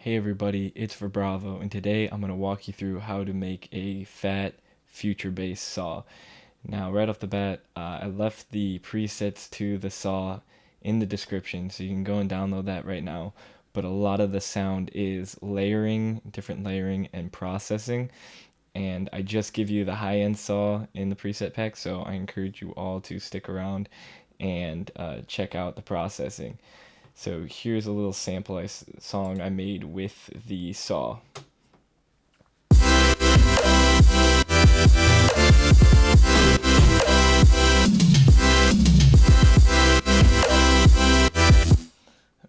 Hey everybody, it's for Bravo, and today I'm going to walk you through how to make a fat future bass saw. Now, right off the bat, I left the presets to the saw in the description, so you can go and download that right now. But a lot of the sound is layering, different layering, and processing. And I just give you the high-end saw in the preset pack, so I encourage you all to stick around and check out the processing. So here's a little sample song I made with the saw.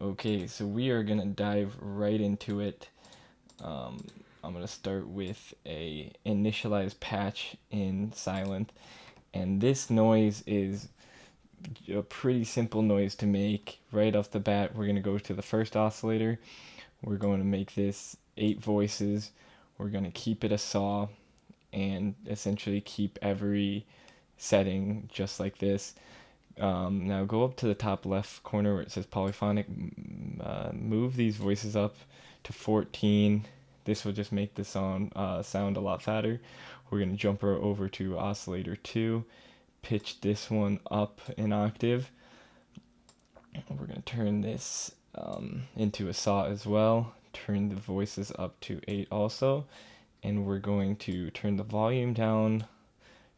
Okay, so we are gonna dive right into it. I'm gonna start with a initialize patch in Silent, and this noise is a pretty simple noise to make. Right off the bat, we're gonna go to the first oscillator. We're going to make this 8 voices. We're going to keep it a saw and essentially keep every setting just like this. Now go up to the top left corner where it says polyphonic. Move these voices up to 14. This will just make the sound a lot fatter. We're going to jump over to oscillator 2. Pitch this one up an octave. We're going to turn this into a saw as well. Turn the voices up to 8 also. And we're going to turn the volume down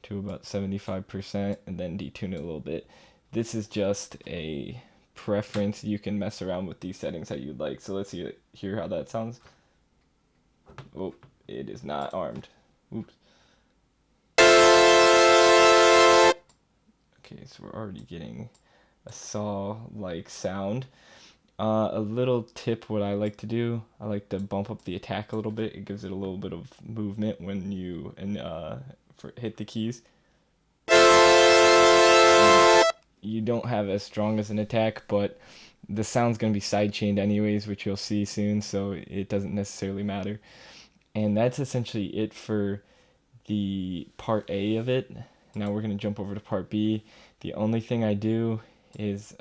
to about 75% and then detune it a little bit. This is just a preference. You can mess around with these settings that you'd like. So let's hear how that sounds. Oh, it is not armed. Oops. Okay, so we're already getting a saw-like sound. A little tip, what I like to do, I like to bump up the attack a little bit. It gives it a little bit of movement when you hit the keys. You don't have as strong as an attack, but the sound's going to be sidechained anyways, which you'll see soon, so it doesn't necessarily matter. And that's essentially it for the part A of it. Now we're going to jump over to part B. The only thing I do is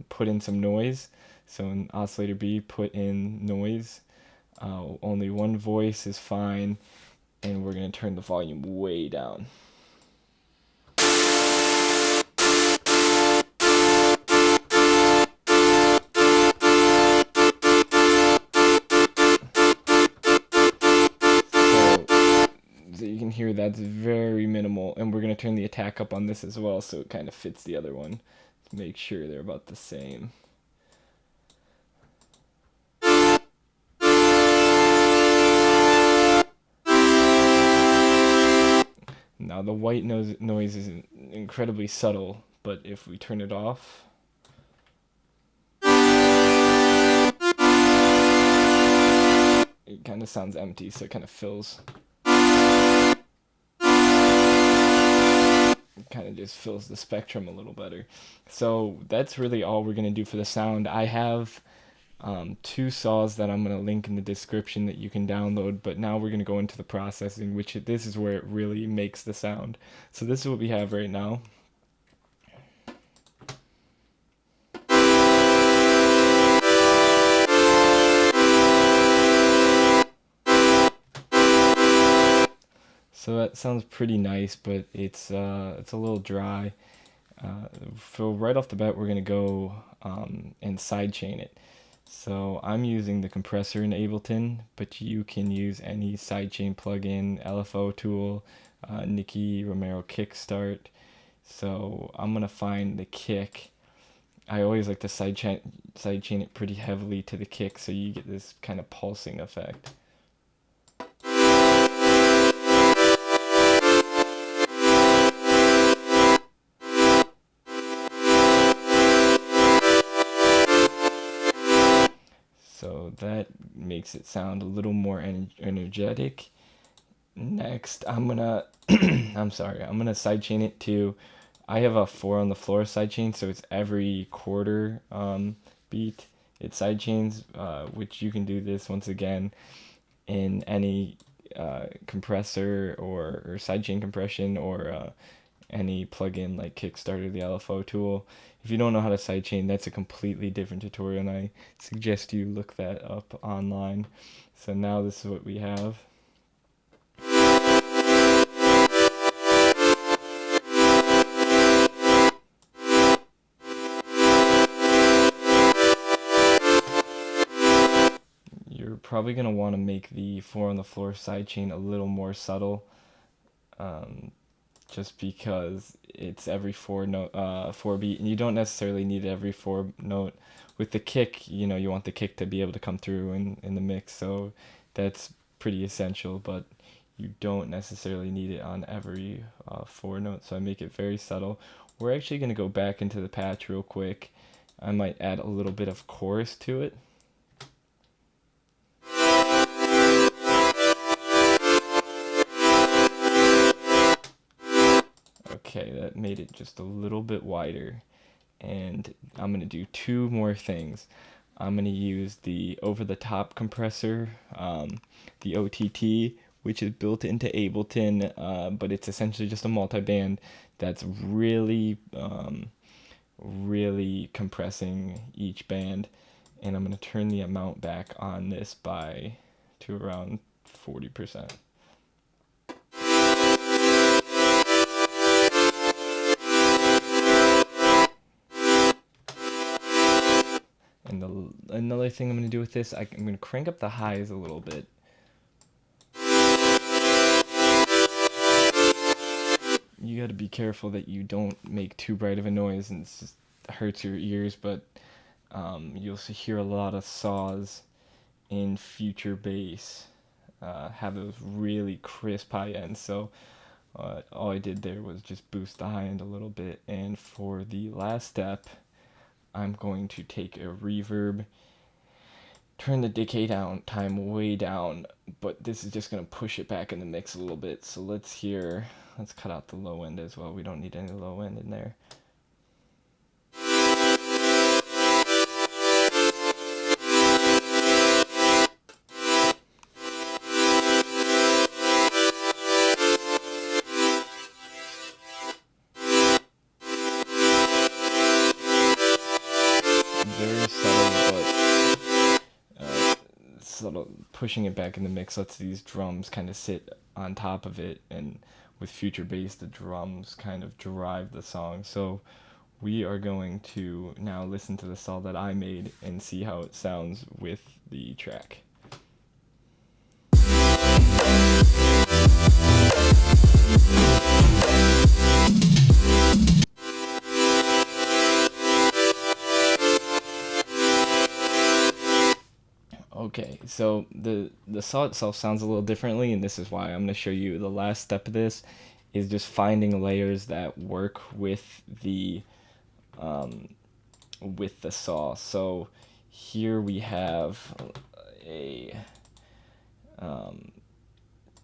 put in some noise. So in oscillator B, put in noise. Only one voice is fine, and we're going to turn the volume way down. So you can hear that's very minimal, and we're going to turn the attack up on this as well so it kind of fits the other one to make sure they're about the same. Now the white noise is incredibly subtle, but if we turn it off, it kind of sounds empty, so it kind of fills. It kind of just fills the spectrum a little better. So that's really all we're going to do for the sound. I have 2 saws that I'm going to link in the description that you can download, but now we're going to go into the processing, which this is where it really makes the sound. So this is what we have right now. So that sounds pretty nice, but it's a little dry. So right off the bat, we're going to go and sidechain it. So I'm using the compressor in Ableton, but you can use any sidechain plugin, LFO tool, Nicky Romero Kickstart. So I'm going to find the kick. I always like to sidechain it pretty heavily to the kick so you get this kind of pulsing effect. So that makes it sound a little more energetic. Next, I'm gonna I'm gonna sidechain it to, I have a 4 on the floor sidechain, so it's every quarter beat. It sidechains, which you can do this once again in any compressor or sidechain compression or any plugin like Kickstarter, the LFO tool. If you don't know how to sidechain, that's a completely different tutorial, and I suggest you look that up online. So now this is what we have. You're probably going to want to make the 4 on the floor sidechain a little more subtle, just because it's every 4 beat, and you don't necessarily need every 4 note. With the kick, you know, you want the kick to be able to come through in the mix, so that's pretty essential, but you don't necessarily need it on every 4 notes, so I make it very subtle. We're actually going to go back into the patch real quick. I might add a little bit of chorus to it. Okay, that made it just a little bit wider. And I'm going to do 2 more things. I'm going to use the over-the-top compressor, the OTT, which is built into Ableton, but it's essentially just a multiband that's really, really compressing each band. And I'm going to turn the amount back on this to around 40%. And another thing I'm going to do with this, I'm going to crank up the highs a little bit. You got to be careful that you don't make too bright of a noise and it just hurts your ears, but you'll hear a lot of saws in future bass have those really crisp high ends. So all I did there was just boost the high end a little bit. And for the last step, I'm going to take a reverb, turn the decay time way down, but this is just going to push it back in the mix a little bit. So let's cut out the low end as well. We don't need any low end in there. Very subtle, but subtle. Pushing it back in the mix lets these drums kind of sit on top of it, and with future bass, the drums kind of drive the song. So we are going to now listen to the saw that I made and see how it sounds with the track. Okay, so the saw itself sounds a little differently, and this is why I'm going to show you the last step of this is just finding layers that work with the saw. So here we have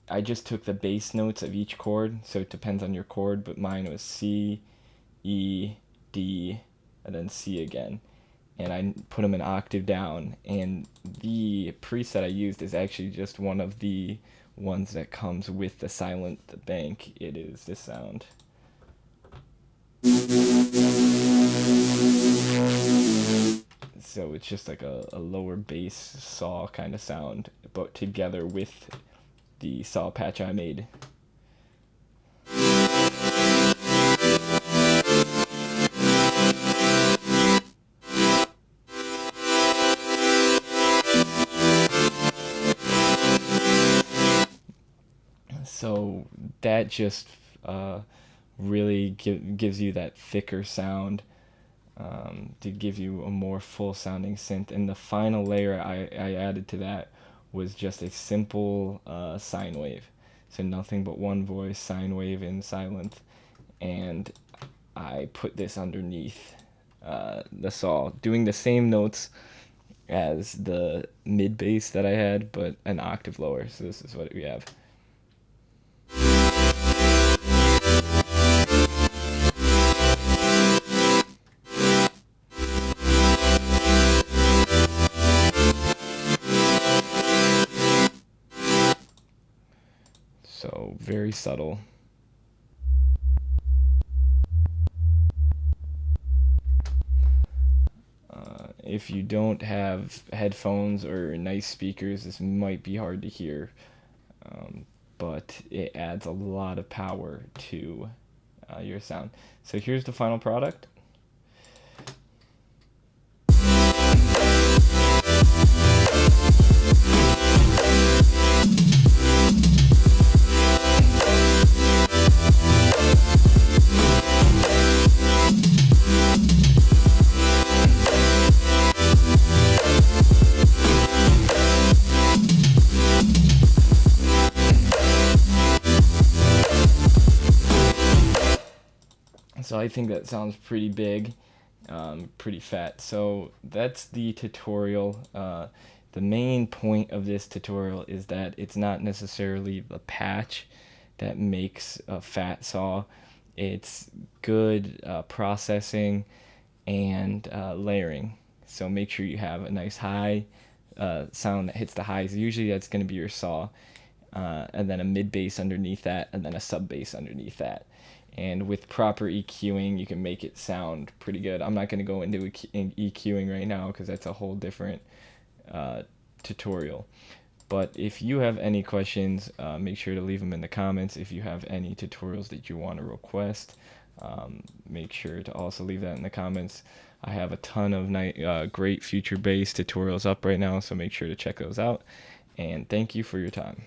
I just took the bass notes of each chord, so it depends on your chord, but mine was C, E, D, and then C again. And I put them an octave down, and the preset I used is actually just one of the ones that comes with the silent bank. It is this sound. So it's just like a lower bass saw kind of sound, but together with the saw patch I made. So that just really gives you that thicker sound to give you a more full sounding synth. And the final layer I added to that was just a simple sine wave. So nothing but one voice, sine wave in silent. And I put this underneath the saw, doing the same notes as the mid bass that I had, but an octave lower. So this is what we have. So very subtle. if you don't have headphones or nice speakers, this might be hard to hear, but it adds a lot of power to your sound. So here's the final product. So I think that sounds pretty big, pretty fat. So that's the tutorial. The main point of this tutorial is that it's not necessarily the patch that makes a fat saw. It's good processing and layering. So make sure you have a nice high sound that hits the highs. Usually that's going to be your saw. And then a mid bass underneath that, and then a sub bass underneath that. And with proper EQing, you can make it sound pretty good. I'm not going to go into EQing right now because that's a whole different tutorial. But if you have any questions, make sure to leave them in the comments. If you have any tutorials that you want to request, make sure to also leave that in the comments. I have a ton of great future bass tutorials up right now, so make sure to check those out. And thank you for your time.